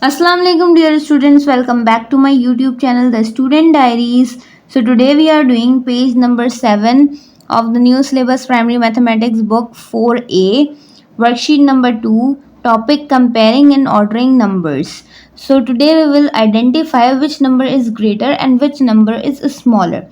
Assalamu alaikum dear students, welcome back to my YouTube channel The Student Diaries. So today we are doing page number 7 of the new syllabus primary mathematics book 4A, worksheet number 2, topic comparing and ordering numbers. So today we will identify which number is greater and which number is smaller.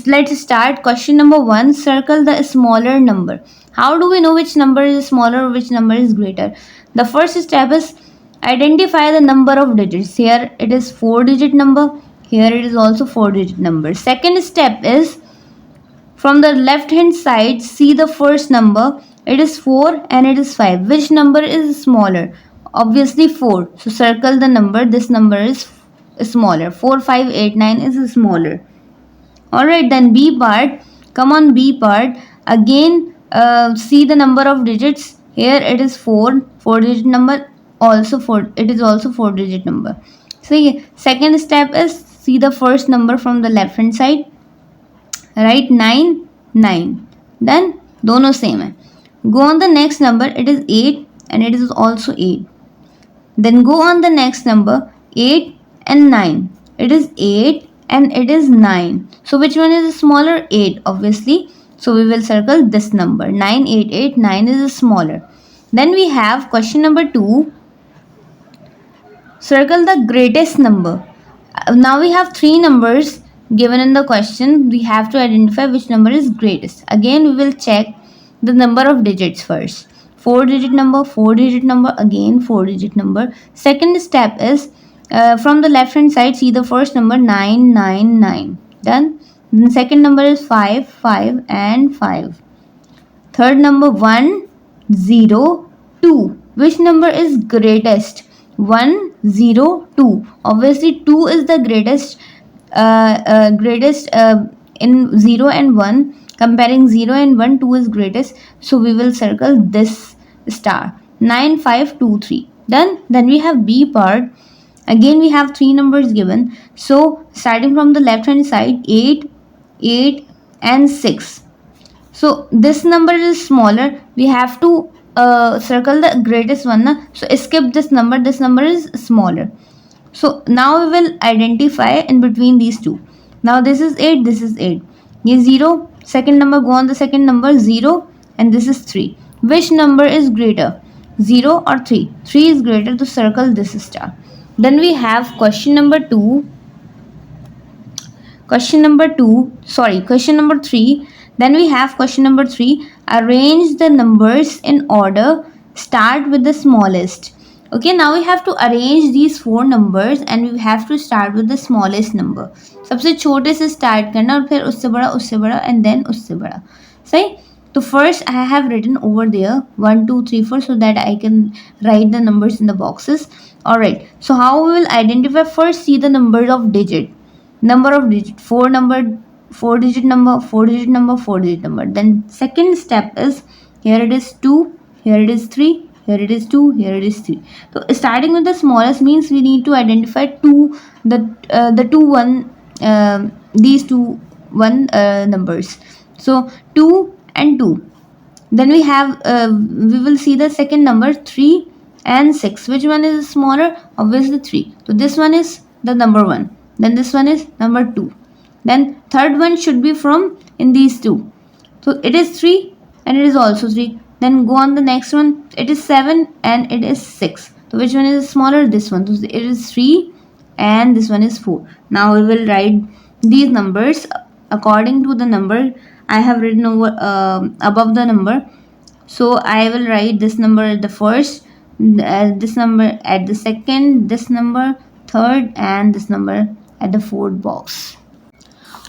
Let's start. Question number 1, circle the smaller number. How do we know which number is smaller or which number is greater? The first step is identify the number of digits. Here it is 4-digit number, here it is also 4-digit number. Second step is from the left hand side see the first number. It is 4 and it is 5. Which number is smaller? Obviously 4. So circle the number. This number is smaller. 4, 5, 8, 9 is smaller. Alright, then B part. Come on, B part. Again, see the number of digits. Here it is 4-digit number. Also 4. It is also 4-digit number. So second step is see the first number from the left hand side. Write 9, 9. Then दोनों same है. Go on the next number. It is 8 and it is also 8. Then go on the next number. 8 and 9. It is 8 and it is 9. So which one is smaller? 8 obviously. So we will circle this number. 9, 8, 8. 9 is smaller. Then we have question number 2. Circle the greatest number. Now we have 3 numbers given in the question. We have to identify which number is greatest. Again we will check the number of digits first. 4-digit number, 4-digit number, again 4-digit number. Second step is from the left hand side see the first number 9, 9, 9. Done. The second number is 5, 5 and 5. Third number 1, 0, 2. Which number is greatest? 1, 0, 2. Obviously 2 is the greatest in 0 and 1. Comparing 0 and 1, 2 is greatest. So we will circle this star. 9, 5, 2, 3. Done. Then we have B part. Again we have 3 numbers given. So starting from the left hand side 8, 8 and 6. So this number is smaller. We have to circle the greatest one. Na? So skip this number. This number is smaller. So now we will identify in between these two. Now this is 8. This is 8. Ye 0. Second number, go on the second number 0 and this is 3. Which number is greater? 0 or 3? 3 is greater, to circle this star. Then we have question number 2. Question number 3. Then we have question number 3. Arrange the numbers in order. Start with the smallest. Okay, now we have to arrange these 4 numbers and we have to start with the smallest number. सबसे छोटे से start करना और फिर उससे बड़ा and then उससे बड़ा. सही? So first I have written over there 1, 2, 3, 4 so that I can write the numbers in the boxes. Alright, so how we will identify? First see the number of digit. Number of digit. 4-digit number, 4-digit number, 4-digit number. Then second step is here it is 2, here it is 3, here it is 2, here it is 3. So starting with the smallest means we need to identify these two numbers. So 2 and 2. Then we have we will see the second number 3 and 6. Which one is smaller? Obviously 3. So this one is the number 1. Then this one is number 2. Then third one should be from in these two. So it is 3 and it is also 3. Then go on the next one. It is 7 and it is 6. So which one is smaller? This one. So it is 3 and this one is 4. Now we will write these numbers according to the number I have written over above the number. So I will write this number at the first, this number at the second, this number third and this number at the fourth box.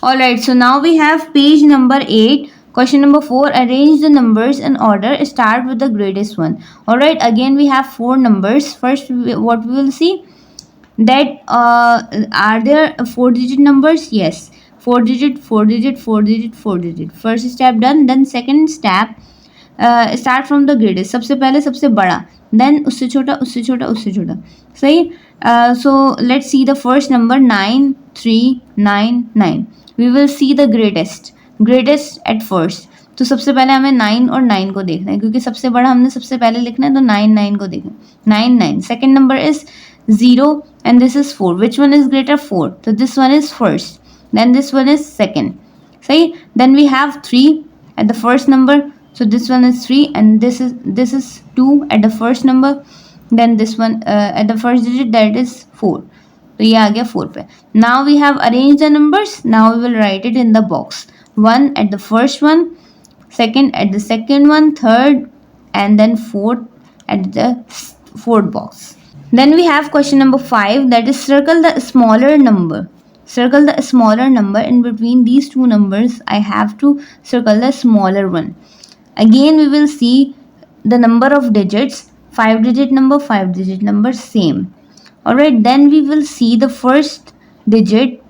Alright, so now we have page number 8. Question number 4. Arrange the numbers in order. Start with the greatest one. Alright, again we have 4 numbers. First, what we will see? That are there 4-digit numbers? Yes. 4-digit, 4-digit, 4-digit, 4-digit. First step done. Then second step, start from the greatest. सबसे पहले सबसे बड़ा. Then उससे छोटा, उससे छोटा, उससे छोटा. सही? So let's see the first number 9, 3, 9, 9. We will see the greatest at first. तो सबसे पहले हमें 9 और 9 को देखना है क्योंकि सबसे बड़ा हमने सबसे पहले लिखना है तो 9 9 को देखें. 9 9. Second number is 0 and this is 4. Which one is greater? 4. So this one is first. Then this one is second. See, then we have 3 at the first number. So this one is 3 and this is 2 at the first number. Then this one at the first digit, that is 4. तो ये आ गया 4 पे. Now we have arranged the numbers. Now we will write it in the box. 1 at the first one, second at the second one, third, and then fourth at the fourth box. Then we have question number 5, that is circle the smaller number. Circle the smaller number. In between these two numbers, I have to circle the smaller one. Again, we will see the number of digits, 5 digit number, same. Alright, then we will see the first digit,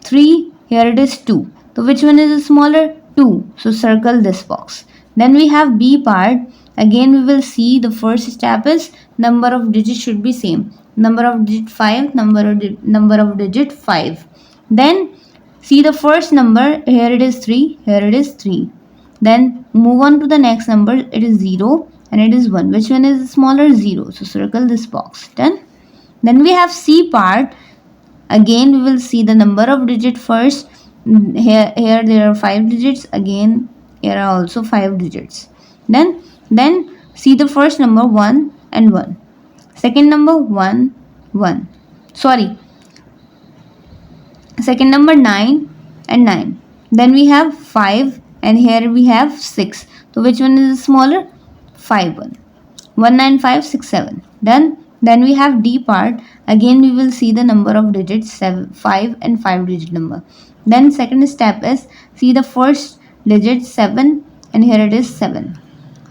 3, here it is 2. So which one is smaller? 2. So circle this box. Then we have B part. Again we will see the first step is number of digits should be same. Number of digit 5, number of digit 5. Then see the first number, here it is 3, here it is 3. Then move on to the next number, it is 0 and it is 1. Which one is smaller? 0. So circle this box. Done. Then we have C part. Again we will see the number of digit first. Here there are 5 digits. Again here are also 5 digits. Then see the first number 1 and 1. Second number 1 1. Sorry. Second number 9 and 9. Then we have 5 and here we have 6. So which one is smaller? 5 1. 1 9 5 6 7. Then we have D part. Again we will see the number of digits 5 and 5 digit number. Then second step is see the first digit 7 and here it is 7.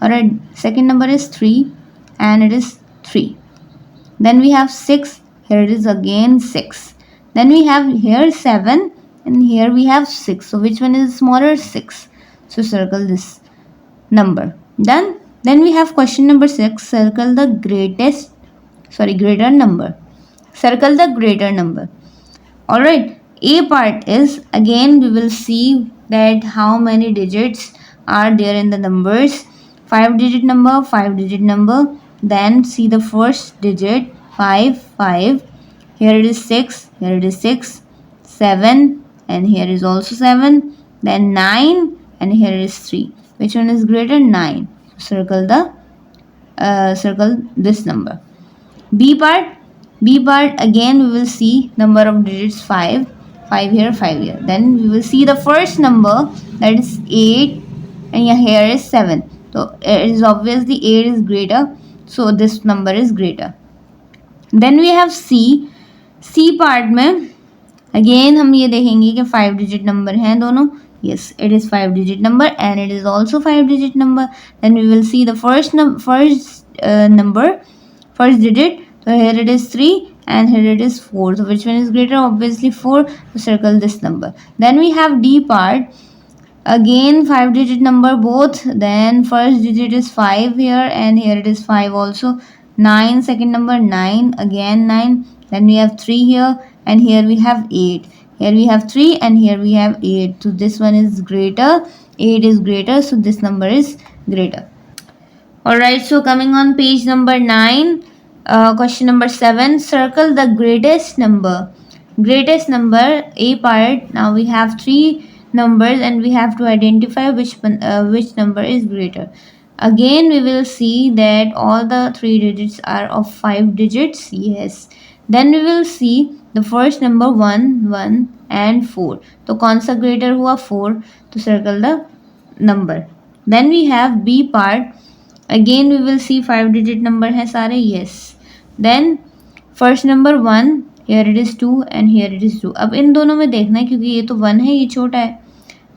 Alright, second number is 3 and it is 3. Then we have 6, here it is again 6. Then we have here 7 and here we have 6. So which one is smaller? 6. So circle this number. Done. Then we have question number 6, circle the greater number. Circle the greater number. Alright, A part is, again we will see that how many digits are there in the numbers. 5 digit number. Then see the first digit 5 5. Here it is 6, 7 and here is also 7. Then 9 and here is 3. Which one is greater? 9. Circle this number. B part again we will see number of digits 5 here, 5 here. Then we will see the first number, that is 8 and here is 7. So it is obviously 8 is greater, so this number is greater. Then we have C part में again हम ये देखेंगे कि 5 digit number हैं दोनों. Yes, it is 5 digit number and it is also 5 digit number. Then we will see the first digit. So here it is 3 and here it is 4. So which one is greater? Obviously 4. So circle this number. Then we have D part. Again 5 digit number both. Then first digit is 5 here and here it is 5 also. 9, second number 9, again 9. Then we have 3 here and here we have 8. Here we have 3 and here we have 8. So this one is greater. 8 is greater. So this number is greater. Alright, so coming on page number 9. Question number 7, circle the greatest number. Greatest number, A part. Now we have 3 numbers and we have to identify which number is greater. Again we will see that all the 3 digits are of 5 digits. Yes. Then we will see the first number 1 1 and 4. तो कौन सा greater हुआ? 4. तो circle the number. Then we have B part. Again we will see 5 digit number है सारे. Yes. Then first number 1, here it is 2 and here it is 2. अब इन दोनों में देखना है क्योंकि ये तो 1 है, ये छोटा है.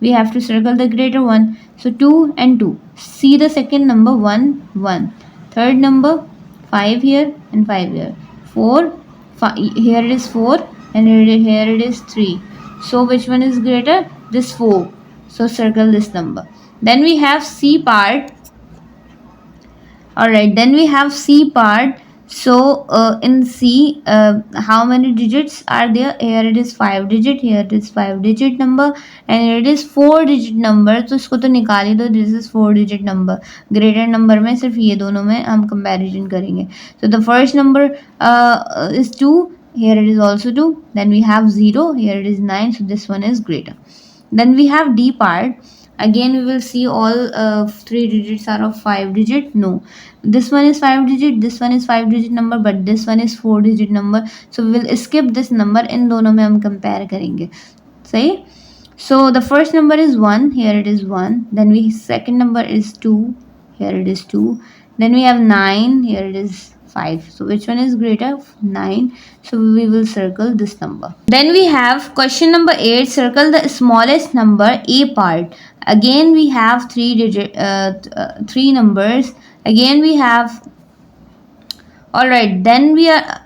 We have to circle the greater one. So 2 and 2. See the second number 1 1. Third number 5 here and 5 here. 4 here it is 4 and here it is 3. So which one is greater? This 4. So circle this number. Then we have C part. Alright, then we have C part. So in C, how many digits are there? Here it is 5 digit, here it is 5 digit number, and here it is 4 digit number. तो इसको तो निकाल ही दो. This is 4 digit number. Greater number में सिर्फ ये दोनों में हम कंपैरिजन करेंगे. So the first number is 2. Here it is also 2. Then we have 0. Here it is 9. So this one is greater. Then we have D part. Again we will see all 3 digits are of 5 digit. No, this one is 5 digit, this one is 5 digit number, but this one is 4 digit number. So we will skip this number. इन दोनों में हम compare करेंगे. सही. So the first number is 1. Here it is 1. Then we second number is 2. Here it is 2. Then we have 9. Here it is 5. So which one is greater? 9. So we will circle this number. Then we have question number 8. Circle the smallest number, A part. Again we have 3 numbers. Again we have. Alright, then we are.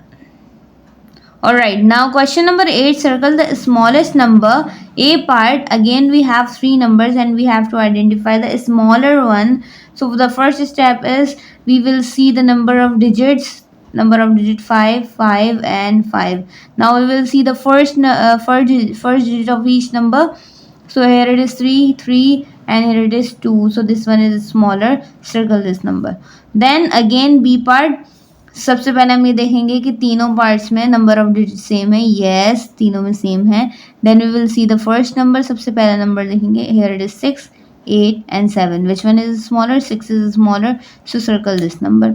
Alright, now question number 8. Circle the smallest number, A part. Again we have 3 numbers and we have to identify the smaller one. So the first step is we will see the number of digits. Number of digit 5, 5 and 5. Now we will see the first digit of each number. So here it is 3, 3 and here it is 2. So this one is smaller. Circle this number. Then again B part. सबसे पहले हम ये देखेंगे कि तीनों parts में number of digit same है. Yes, तीनों में सेम है. Then we will see the first number. सबसे पहला नंबर देखेंगे. Here it is 6, 8 and 7. Which one is smaller? 6 is smaller. So circle this number.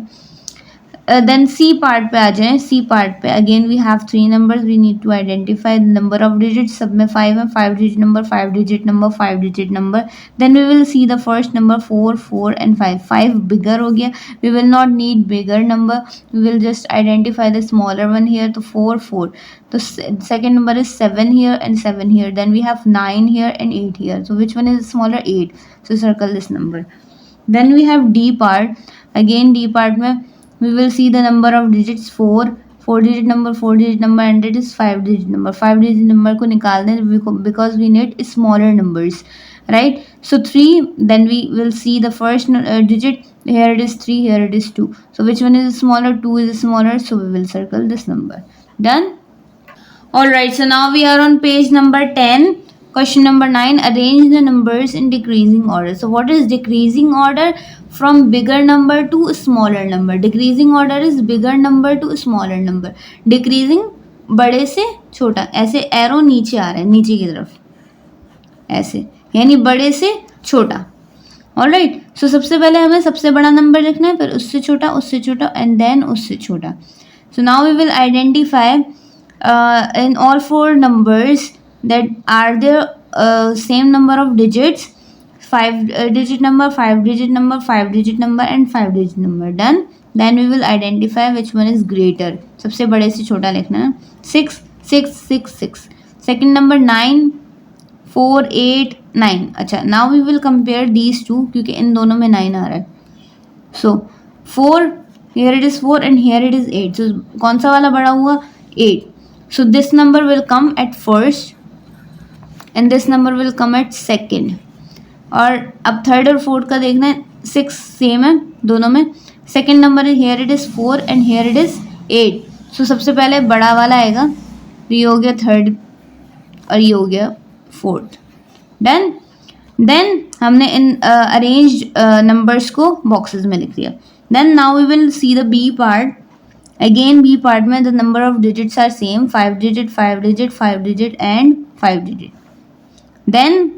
Then C part पे आ जाएं. C part पे again we have 3 numbers. We need to identify the number of digits. सब में 5 है. 5 digit number, 5 digit number, 5 digit number. Then we will see the first number 4, 4 and 5. 5 bigger हो गया. We will not need bigger number. We will just identify the smaller one here. तो 4, 4. तो second number is 7 here and 7 here. Then we have 9 here and 8 here. So which one is smaller? 8. So circle this number. Then we have D part. Again D part में we will see the number of digits 4 digit number, 4 digit number and it is 5 digit number. 5 digit number को निकाल दें because we need smaller numbers, right? So 3. Then we will see the first digit. Here it is 3, here it is 2. So which one is smaller? 2 is smaller. So we will circle this number. Done. Alright, so now we are on page number 10. Question number 9. Arrange the numbers in decreasing order. So what is decreasing order? From bigger number to smaller number. Decreasing order is bigger number to smaller number. Decreasing बड़े से छोटा. ऐसे arrow नीचे आ रहा है, नीचे की तरफ ऐसे, यानी बड़े से छोटा. ऑलराइट. सो सबसे पहले हमें सबसे बड़ा नंबर लिखना है, फिर उससे छोटा एंड देन उससे छोटा. So now we will identify in all 4 numbers that are there same number of digits. 5 digit number, 5 digit number, 5 digit number and 5 digit number. Done. Then we will identify which one is greater. सबसे बड़े से छोटा लिखना है. 6, 6, 6, 6. Second number 9, 4, 8, 9. अच्छा, now we will compare these two क्योंकि इन दोनों में 9 आ रहा है. So 4, here it is 4 and here it is 8. So कौन सा वाला बड़ा हुआ? 8. So this number will come at first and this number will come at second. और अब थर्ड और फोर्थ का देखना है. 6 सेम है दोनों में. सेकेंड नंबर है here it is 4 and here it is 8. So सबसे पहले बड़ा वाला आएगा. ये हो गया थर्ड और ये हो गया फोर्थ. डन. देन हमने इन अरेंज नंबर्स को बॉक्सेस में लिख दिया. Then now we will see the B part. Again B part में the number of digits are same. 5 digit, 5 digit, 5 digit and 5 digit. Then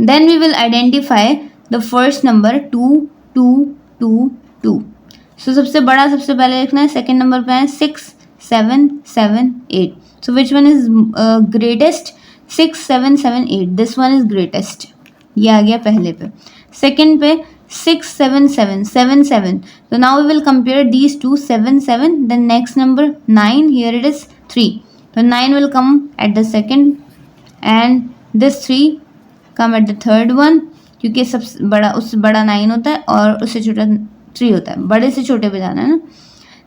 Then we will identify the first number 2, 2, 2, 2. So सबसे बड़ा सबसे पहले लिखना है. Second number पे है 6, 7, 7, 8. So which one is greatest? 6, 7, 7, 8. This one is greatest. ये आ गया पहले पे. सेकेंड पे 6, 7, 7, 7, 7. So now we will compare these two. 7, 7. Then next number 9. Here it is 3. So 9 will come at the second and this 3 come at the third one क्योंकि सबसे बड़ा उससे बड़ा 9 होता है और उससे छोटा 3 होता है. बड़े से छोटे पे जाना है ना.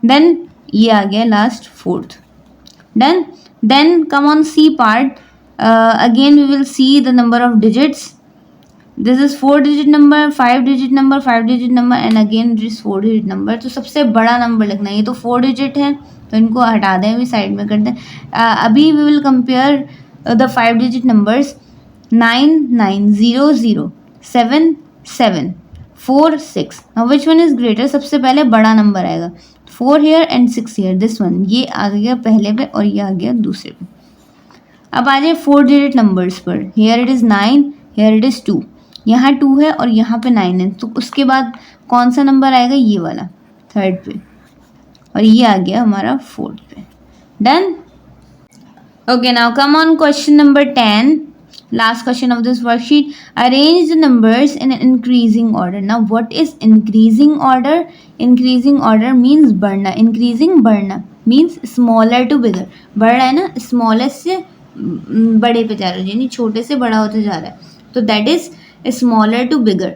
देन ये आ गया last fourth. Done. Then come on C part. Again we will see the number of digits. This is 4 digit number, 5 digit number, 5 digit number and again it is 4 digit number. तो सबसे बड़ा number लिखना है. ये तो 4 digit है तो इनको हटा दें, अभी साइड में कर दें. अभी we will compare the 5 digit numbers 9900 77 4 6. Now which one is greater? सबसे पहले बड़ा नंबर आएगा. 4 here and 6 here. This one, ये आ गया पहले पे और ये आ गया दूसरे पे. अब आ जाए 4 डिजिट नंबर्स पर. Here it is 9, here it is 2. यहाँ 2 है और यहाँ पे 9 है, तो उसके बाद कौन सा नंबर आएगा? ये वाला थर्ड पे, और ये आ गया हमारा फोर्थ पे. Done. Okay, now come on question number 10. Last question of this worksheet. Arrange the numbers in an increasing order. Now what is increasing order? Increasing order means बढ़ना. Increasing बढ़ना means smaller to bigger. बढ़ रहा है ना, smallest से बड़े पे जा रहा है, यानी छोटे से बड़ा होते जा रहा है, तो that is smaller to bigger.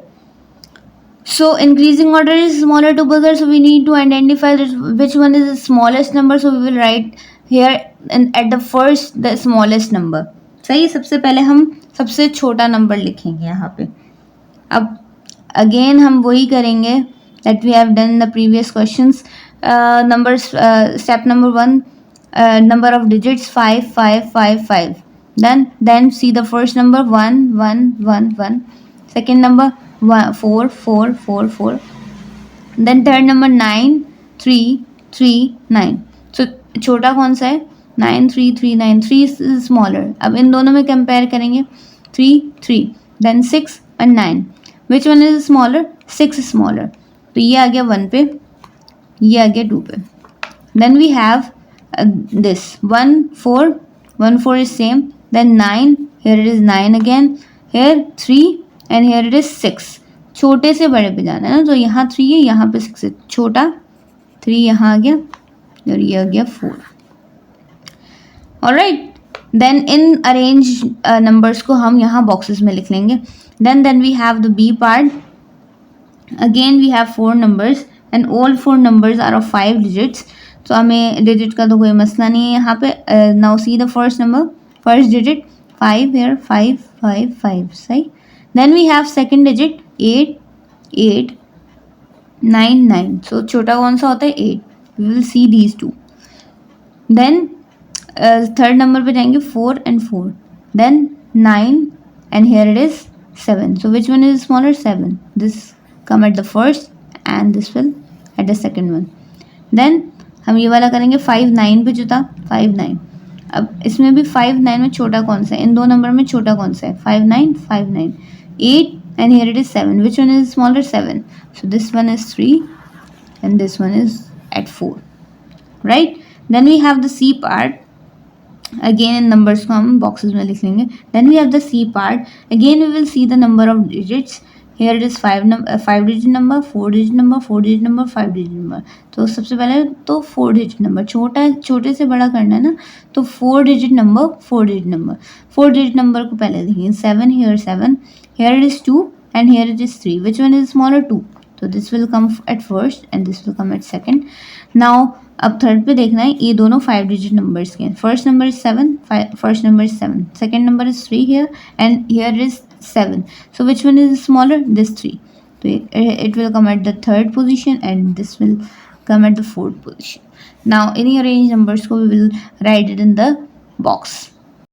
So increasing order is smaller to bigger, so we need to identify which one is the smallest number. So we will write here and at the first the smallest number. सही. सबसे पहले हम सबसे छोटा number लिखेंगे यहाँ पे. अब अगेन हम वही करेंगे that we have done in the previous questions. Numbers, step number 1, number of digits 5 5 5 5. Then see the first number 1 1 1 1. Second number 4 4 4 4. Then third number 9 3 3 9. So छोटा कौन सा है? 9 3 3 9. 3 is smaller. अब इन दोनों में कंपेयर करेंगे. 3 3. Then 6 and 9. Which one is smaller? 6 is smaller. तो ये आ गया 1 पे, ये आ गया 2 पे. Then we have this 1 4. 1 4 is same. Then 9. Here it is 9 again. Here 3 and here it is 6. छोटे से बड़े पे जाना है ना, तो यहाँ 3 है, यहाँ पे 6 है. छोटा 3 यहाँ आ गया और ये आ गया 4. ऑलराइट. देन इन अरेंज नंबर्स को हम यहाँ बॉक्सेस में लिख लेंगे. Then we have the B part. Again we have 4 numbers and all 4 numbers are of 5 digits. तो हमें डिजिट का तो कोई मसला नहीं है यहाँ पे. Now see the first number, first digit 5 here 5 5 5. सही. Then we have second digit 8 8 9 9. So छोटा कौन सा होता है? 8. We will see these two. Then third number पे जाएंगे 4 and 4. Then 9 and here it is 7. So which one is smaller? 7. This come at the first and this will at the second one. Then हम ये वाला करेंगे 5 9 पे जो था 5 9. अब इसमें भी 5 9 में छोटा कौन सा है? इन दो नंबर में छोटा कौन सा है? 5 9 5 9. 8 and here it is 7. Which one is smaller? 7. So this one is 3 and this one is at 4. Right. Then we have the C part. Again इन नंबर्स को हम बॉक्सेस में लिख लेंगे. Then we have the C part. Again we will see the number of digits. Here it is 5 digit number, 4 digit number, 4 digit number, 5 digit number. तो सबसे पहले तो 4 डिजिट नंबर, छोटे से बड़ा करना है ना, तो 4 digit number 4 digit number. 4 digit number को पहले देखेंगे. 7 here 7. Here it is 2 and here it is 3. Which one is smaller? 2. तो this will come at first and this will come at second. Now अब थर्ड पे देखना है, ये दोनों 5 डिजिट नंबर्स के हैं. First number is 7, first number is 7. Second number is 3 here and here is 7. So which one is smaller? This 3. तो it will come at the third position and this will come at the fourth position. Now any arranged numbers को we will write it in the box.